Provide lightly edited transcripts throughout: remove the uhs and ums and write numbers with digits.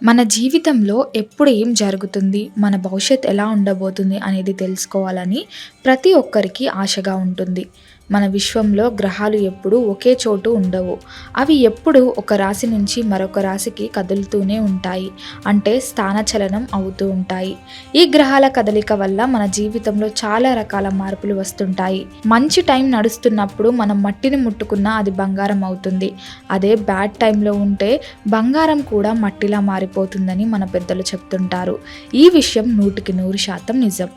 మన జీవితంలో ఎప్పుడు ఏం జరుగుతుంది? మన భవిష్యత్ ఎలా ఉండబోతుంది అనేది తెలుసుకోవాలని ప్రతి ఒక్కరికి ఆశగా ఉంటుంది. మన విశ్వంలో గ్రహాలు ఎప్పుడూ ఒకే చోటు ఉండవు. అవి ఎప్పుడూ ఒక రాశి నుంచి మరొక రాశికి కదులుతూనే ఉంటాయి. అంటే స్థానచలనం అవుతూ ఉంటాయి. ఈ గ్రహాల కదలిక వల్ల మన జీవితంలో చాలా రకాల మార్పులు వస్తుంటాయి. మంచి టైం నడుస్తున్నప్పుడు మనం మట్టిని ముట్టుకున్నా అది బంగారం అవుతుంది. అదే బ్యాడ్ టైంలో ఉంటే బంగారం కూడా మట్టిలా మారిపోతుందని మన పెద్దలు చెప్తుంటారు. ఈ విషయం 100% నిజం.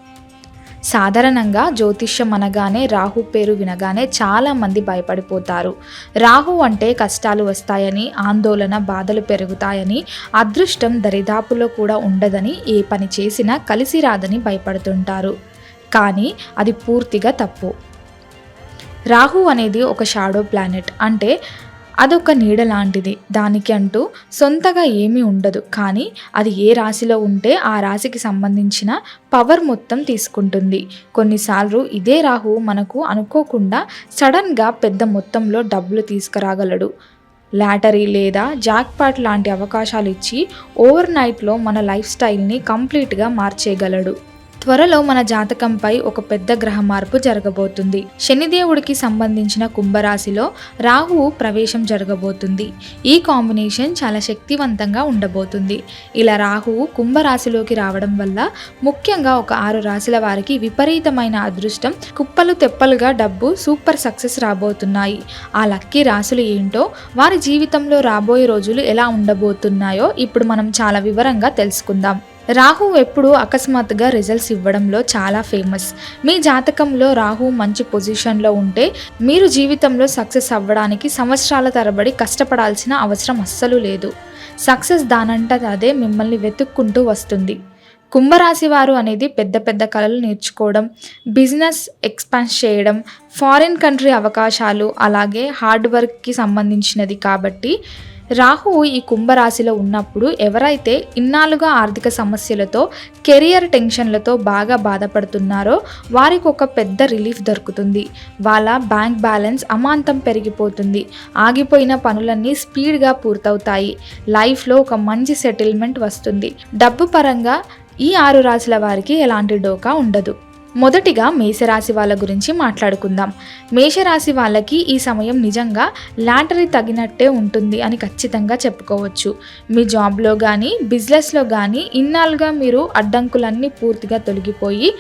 సాధారణంగా జ్యోతిష్యం అనగానే రాహు పేరు వినగానే చాలామంది భయపడిపోతారు. రాహు అంటే కష్టాలు వస్తాయని, ఆందోళన, బాధలు పెరుగుతాయని, అదృష్టం దరిదాపులో కూడా ఉండదని, ఏ పని చేసినా కలిసి రాదని భయపడుతుంటారు. కానీ అది పూర్తిగా తప్పు. రాహు అనేది ఒక షాడో ప్లానెట్. అంటే అదొక నీడ లాంటిది. దానికి అంటూ సొంతగా ఏమీ ఉండదు. కానీ అది ఏ రాశిలో ఉంటే ఆ రాశికి సంబంధించిన పవర్ మొత్తం తీసుకుంటుంది. కొన్నిసార్లు ఇదే రాహు మనకు అనుకోకుండా సడన్గా పెద్ద మొత్తంలో డబ్బులు తీసుకురాగలడు. లాటరీ లేదా జాక్పాట్ లాంటి అవకాశాలు ఇచ్చి ఓవర్ నైట్లో మన లైఫ్ స్టైల్ని కంప్లీట్గా మార్చేయగలడు. త్వరలో మన జాతకంపై ఒక పెద్ద గ్రహ మార్పు జరగబోతుంది. శనిదేవుడికి సంబంధించిన కుంభరాశిలో రాహువు ప్రవేశం జరగబోతుంది. ఈ కాంబినేషన్ చాలా శక్తివంతంగా ఉండబోతుంది. ఇలా రాహువు కుంభరాశిలోకి రావడం వల్ల ముఖ్యంగా ఒక 6 రాశుల వారికి విపరీతమైన అదృష్టం, కుప్పలు తెప్పలుగా డబ్బు, సూపర్ సక్సెస్ రాబోతున్నాయి. ఆ లక్కీ రాశులు ఏంటో, వారి జీవితంలో రాబోయే రోజులు ఎలా ఉండబోతున్నాయో ఇప్పుడు మనం చాలా వివరంగా తెలుసుకుందాం. రాహు ఎప్పుడు అకస్మాత్తుగా రిజల్ట్స్ ఇవ్వడంలో చాలా ఫేమస్. మీ జాతకంలో రాహు మంచి పొజిషన్లో ఉంటే మీరు జీవితంలో సక్సెస్ అవ్వడానికి సంవత్సరాల తరబడి కష్టపడాల్సిన అవసరం అస్సలు లేదు. సక్సెస్ దానంతట అదే మిమ్మల్ని వెతుక్కుంటూ వస్తుంది. కుంభరాశి వారు అనేది పెద్ద పెద్ద కళలు నేర్చుకోవడం, బిజినెస్ ఎక్స్పాన్స్ చేయడం, ఫారిన్ కంట్రీ అవకాశాలు, అలాగే హార్డ్ వర్క్కి సంబంధించినది. కాబట్టి రాహువు ఈ కుంభరాశిలో ఉన్నప్పుడు ఎవరైతే ఇన్నాళ్ళుగా ఆర్థిక సమస్యలతో, కెరియర్ టెన్షన్లతో బాగా బాధపడుతున్నారో వారికి ఒక పెద్ద రిలీఫ్ దొరుకుతుంది. వాళ్ళ బ్యాంక్ బ్యాలెన్స్ అమాంతం పెరిగిపోతుంది. ఆగిపోయిన పనులన్నీ స్పీడ్గా పూర్తవుతాయి. లైఫ్లో ఒక మంచి సెటిల్మెంట్ వస్తుంది. డబ్బు పరంగా ఈ 6 రాశుల వారికి ఎలాంటి డోకా ఉండదు. మొదటిగా మేషరాశి వాళ్ళ గురించి మాట్లాడుకుందాం. మేషరాశి వాళ్ళకి ఈ సమయం నిజంగా లాటరీ తగినట్టే ఉంటుంది అని ఖచ్చితంగా చెప్పుకోవచ్చు. మీ జాబ్లో కానీ, బిజినెస్లో కానీ ఇన్నాళ్ళుగా మీరు అడ్డంకులన్నీ పూర్తిగా తొలగిపోయి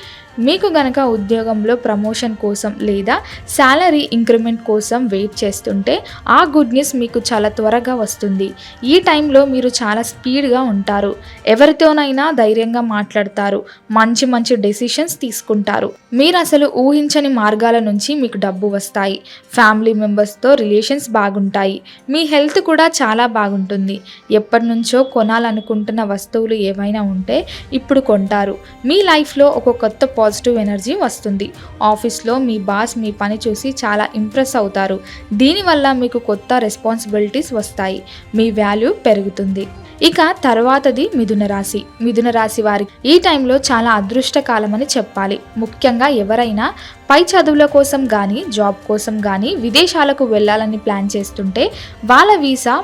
మీకు గనక ఉద్యోగంలో ప్రమోషన్ కోసం లేదా శాలరీ ఇంక్రిమెంట్ కోసం వెయిట్ చేస్తుంటే ఆ గుడ్ న్యూస్ మీకు చాలా త్వరగా వస్తుంది. ఈ టైంలో మీరు చాలా స్పీడ్గా ఉంటారు. ఎవరితోనైనా ధైర్యంగా మాట్లాడతారు. మంచి మంచి డెసిషన్స్ తీసుకుంటారు. మీరు అసలు ఊహించని మార్గాల నుంచి మీకు డబ్బు వస్తాయి. ఫ్యామిలీ మెంబర్స్తో రిలేషన్స్ బాగుంటాయి. మీ హెల్త్ కూడా చాలా బాగుంటుంది. ఎప్పటి నుంచో కొనాలనుకుంటున్న వస్తువులు ఏవైనా ఉంటే ఇప్పుడు కొంటారు. మీ లైఫ్లో ఒక కొత్త పాజిటివ్ ఎనర్జీ వస్తుంది. ఆఫీస్లో మీ బాస్ మీ పని చూసి చాలా ఇంప్రెస్ అవుతారు. దీనివల్ల మీకు కొత్త రెస్పాన్సిబిలిటీస్ వస్తాయి. మీ వాల్యూ పెరుగుతుంది. ఇక తర్వాతది మిథున రాశి. మిథున రాశి వారికి ఈ టైంలో చాలా అదృష్టకాలం అని చెప్పాలి. ముఖ్యంగా ఎవరైనా పై చదువుల కోసం కానీ, జాబ్ కోసం కానీ విదేశాలకు వెళ్ళాలని ప్లాన్ చేస్తుంటే వాళ్ళ వీసా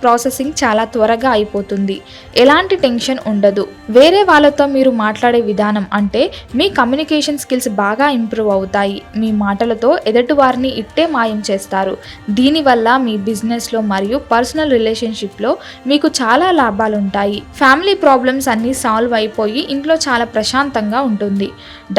ప్రాసెసింగ్ చాలా త్వరగా అయిపోతుంది. ఎలాంటి టెన్షన్ ఉండదు. వేరే వాళ్ళతో మీరు మాట్లాడే విధానం, అంటే మీ కమ్యూనికేషన్ స్కిల్స్ బాగా ఇంప్రూవ్ అవుతాయి. మీ మాటలతో ఎదుటి వారిని ఇట్టే మాయం చేస్తారు. దీనివల్ల మీ బిజినెస్లో మరియు పర్సనల్ రిలేషన్షిప్లో మీకు చాలా లాభాలు ఉంటాయి. ఫ్యామిలీ ప్రాబ్లమ్స్ అన్నీ సాల్వ్ అయిపోయి ఇంట్లో చాలా ప్రశాంతంగా ఉంటుంది.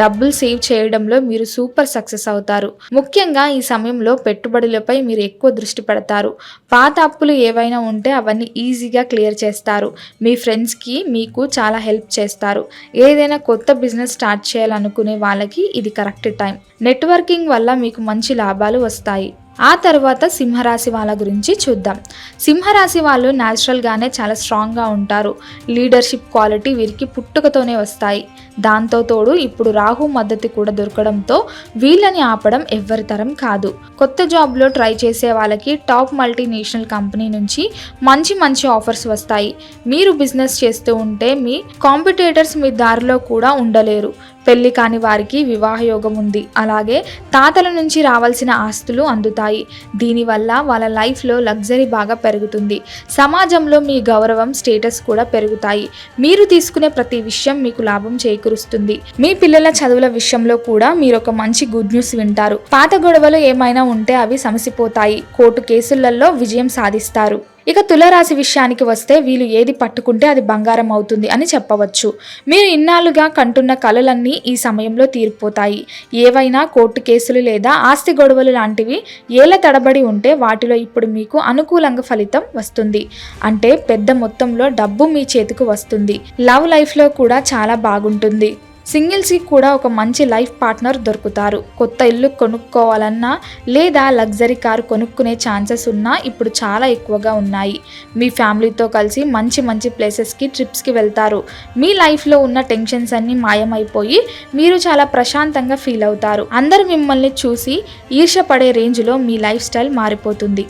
డబ్బులు సేవ్ చేయడంలో మీరు సూపర్ సక్సెస్ అవుతారు. ముఖ్యంగా ఈ సమయంలో పెట్టుబడులపై మీరు ఎక్కువ దృష్టి పెడతారు. పాత అప్పులు ఏవైనా ఉంటే అవన్నీ ఈజీగా క్లియర్ చేస్తారు. మీ ఫ్రెండ్స్కి మీకు చాలా హెల్ప్ చేస్తారు. ఏదైనా కొత్త బిజినెస్ స్టార్ట్ చేయాలనుకునే వాళ్ళకి ఇది కరెక్ట్ టైం. నెట్వర్కింగ్ వల్ల మీకు మంచి లాభాలు వస్తాయి. ఆ తర్వాత సింహరాశి వాళ్ళ గురించి చూద్దాం. సింహరాశి వాళ్ళు న్యాచురల్గానే చాలా స్ట్రాంగ్గా ఉంటారు. లీడర్షిప్ క్వాలిటీ వీరికి పుట్టుకతోనే వస్తాయి. దాంతో తోడు ఇప్పుడు రాహు మద్దతు కూడా దొరకడంతో వీళ్ళని ఆపడం ఎవ్వరి తరం కాదు. కొత్త జాబ్లో ట్రై చేసే వాళ్ళకి టాప్ మల్టీనేషనల్ కంపెనీ నుంచి మంచి మంచి ఆఫర్స్ వస్తాయి. మీరు బిజినెస్ చేస్తూ ఉంటే మీ కాంపిటీటర్స్ మీ దారిలో కూడా ఉండలేరు. పెళ్లి కాని వారికి వివాహ యోగం ఉంది. అలాగే తాతల నుంచి రావాల్సిన ఆస్తులు అందుతాయి. దీనివల్ల వాళ్ళ లైఫ్లో లగ్జరీ బాగా పెరుగుతుంది. సమాజంలో మీ గౌరవం, స్టేటస్ కూడా పెరుగుతాయి. మీరు తీసుకునే ప్రతి విషయం మీకు లాభం చేకూరుస్తుంది. మీ పిల్లల చదువుల విషయంలో కూడా మీరు ఒక మంచి గుడ్ న్యూస్ వింటారు. పాత గొడవలు ఏమైనా ఉంటే అవి సమసిపోతాయి. కోర్టు కేసులలో విజయం సాధిస్తారు. ఇక తులారాశి విషయానికి వస్తే వీళ్ళు ఏది పట్టుకుంటే అది బంగారం అవుతుంది అని చెప్పవచ్చు. మీరు ఇన్నాళ్ళుగా కంటున్న కలలన్నీ ఈ సమయంలో తీరిపోతాయి. ఏవైనా కోర్టు కేసులు లేదా ఆస్తి గొడవలు లాంటివి ఏళ్ల తడబడి ఉంటే వాటిలో ఇప్పుడు మీకు అనుకూలంగా ఫలితం వస్తుంది. అంటే పెద్ద మొత్తంలో డబ్బు మీ చేతికి వస్తుంది. లవ్ లైఫ్లో కూడా చాలా బాగుంటుంది. సింగిల్స్కి కూడా ఒక మంచి లైఫ్ పార్ట్నర్ దొరుకుతారు. కొత్త ఇల్లు కొనుక్కోవాలన్నా లేదా లగ్జరీ కారు కొనుక్కునే ఛాన్సెస్ ఉన్నా ఇప్పుడు చాలా ఎక్కువగా ఉన్నాయి. మీ ఫ్యామిలీతో కలిసి మంచి మంచి ప్లేసెస్కి, ట్రిప్స్కి వెళ్తారు. మీ లైఫ్లో ఉన్న టెన్షన్స్ అన్నీ మాయమైపోయి మీరు చాలా ప్రశాంతంగా ఫీల్ అవుతారు. అందరు మిమ్మల్ని చూసి ఈర్ష్యపడే రేంజ్లో మీ లైఫ్ స్టైల్ మారిపోతుంది.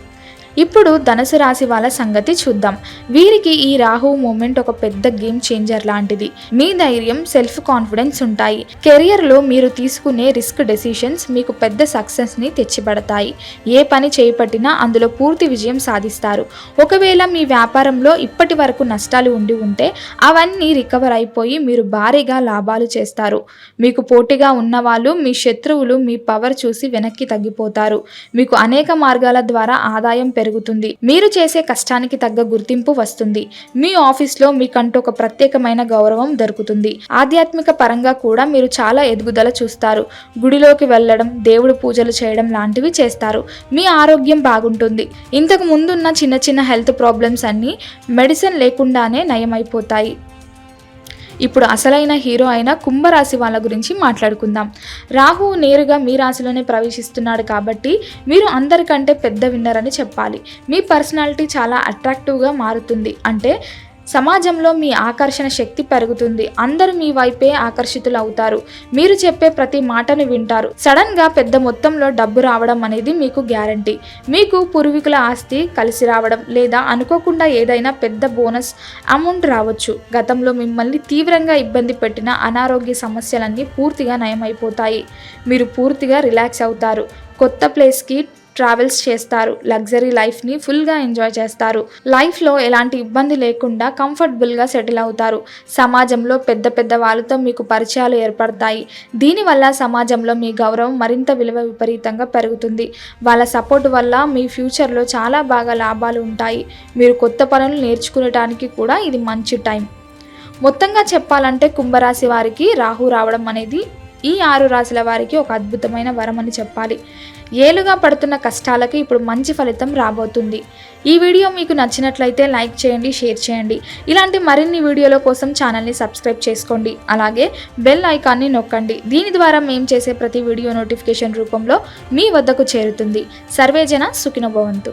ఇప్పుడు ధనుసు రాశి వాళ్ళ సంగతి చూద్దాం. వీరికి ఈ రాహు మూమెంట్ ఒక పెద్ద గేమ్ చేంజర్ లాంటిది. మీ ధైర్యం, సెల్ఫ్ కాన్ఫిడెన్స్ ఉంటాయి. కెరియర్లో మీరు తీసుకునే రిస్క్ డెసిషన్స్ మీకు పెద్ద సక్సెస్ని తెచ్చిపెడతాయి. ఏ పని చేపట్టినా అందులో పూర్తి విజయం సాధిస్తారు. ఒకవేళ మీ వ్యాపారంలో ఇప్పటి వరకు నష్టాలు ఉండి ఉంటే అవన్నీ రికవర్ అయిపోయి మీరు భారీగా లాభాలు చేస్తారు. మీకు పోటీగా ఉన్నవాళ్ళు, మీ శత్రువులు మీ పవర్ చూసి వెనక్కి తగ్గిపోతారు. మీకు అనేక మార్గాల ద్వారా ఆదాయం పెరుగుతుంది. మీరు చేసే కష్టానికి తగ్గ గుర్తింపు వస్తుంది. మీ ఆఫీస్లో మీకంటూ ఒక ప్రత్యేకమైన గౌరవం దొరుకుతుంది. ఆధ్యాత్మిక పరంగా కూడా మీరు చాలా ఎదుగుదల చూస్తారు. గుడిలోకి వెళ్ళడం, దేవుడి పూజలు చేయడం లాంటివి చేస్తారు. మీ ఆరోగ్యం బాగుంటుంది. ఇంతకు ముందున్న చిన్న చిన్న హెల్త్ ప్రాబ్లమ్స్ అన్నీ మెడిసిన్ లేకుండానే నయమైపోతాయి. ఇప్పుడు అసలైన హీరో అయిన కుంభరాశి వాళ్ళ గురించి మాట్లాడుకుందాం. రాహు నేరుగా మీ రాశిలోనే ప్రవేశిస్తున్నాడు కాబట్టి మీరు అందరికంటే పెద్ద విన్నర్ అని చెప్పాలి. మీ పర్సనాలిటీ చాలా అట్రాక్టివ్గా మారుతుంది. అంటే సమాజంలో మీ ఆకర్షణ శక్తి పెరుగుతుంది. అందరూ మీ వైపే ఆకర్షితులు అవుతారు. మీరు చెప్పే ప్రతి మాటను వింటారు. సడన్ గా పెద్ద మొత్తంలో డబ్బు రావడం అనేది మీకు గ్యారంటీ. మీకు పూర్వీకుల ఆస్తి కలిసి రావడం లేదా అనుకోకుండా ఏదైనా పెద్ద బోనస్ అమౌంట్ రావచ్చు. గతంలో మిమ్మల్ని తీవ్రంగా ఇబ్బంది పెట్టిన అనారోగ్య సమస్యలన్నీ పూర్తిగా నయమైపోతాయి. మీరు పూర్తిగా రిలాక్స్ అవుతారు. కొత్త ప్లేస్కి ట్రావెల్స్ చేస్తారు. లగ్జరీ లైఫ్ని ఫుల్గా ఎంజాయ్ చేస్తారు. లైఫ్లో ఎలాంటి ఇబ్బంది లేకుండా కంఫర్టబుల్గా సెటిల్ అవుతారు. సమాజంలో పెద్ద పెద్ద వాళ్ళతో మీకు పరిచయాలు ఏర్పడతాయి. దీనివల్ల సమాజంలో మీ గౌరవం మరింత విలువ విపరీతంగా పెరుగుతుంది. వాళ్ళ సపోర్ట్ వల్ల మీ ఫ్యూచర్లో చాలా బాగా లాభాలు ఉంటాయి. మీరు కొత్త పనులు నేర్చుకునేటానికి కూడా ఇది మంచి టైం. మొత్తంగా చెప్పాలంటే కుంభరాశి వారికి రాహు రావడం అనేది ఈ 6 రాశుల వారికి ఒక అద్భుతమైన వరం అని చెప్పాలి. ఏలుగా పడుతున్న కష్టాలకి ఇప్పుడు మంచి ఫలితం రాబోతుంది. ఈ వీడియో మీకు నచ్చినట్లయితే లైక్ చేయండి, షేర్ చేయండి. ఇలాంటి మరిన్ని వీడియోల కోసం ఛానల్ని సబ్స్క్రైబ్ చేసుకోండి. అలాగే బెల్ ఐకాన్ని నొక్కండి. దీని ద్వారా మేము చేసే ప్రతి వీడియో నోటిఫికేషన్ రూపంలో మీ వద్దకు చేరుతుంది. సర్వేజన సుఖినో భవంతు.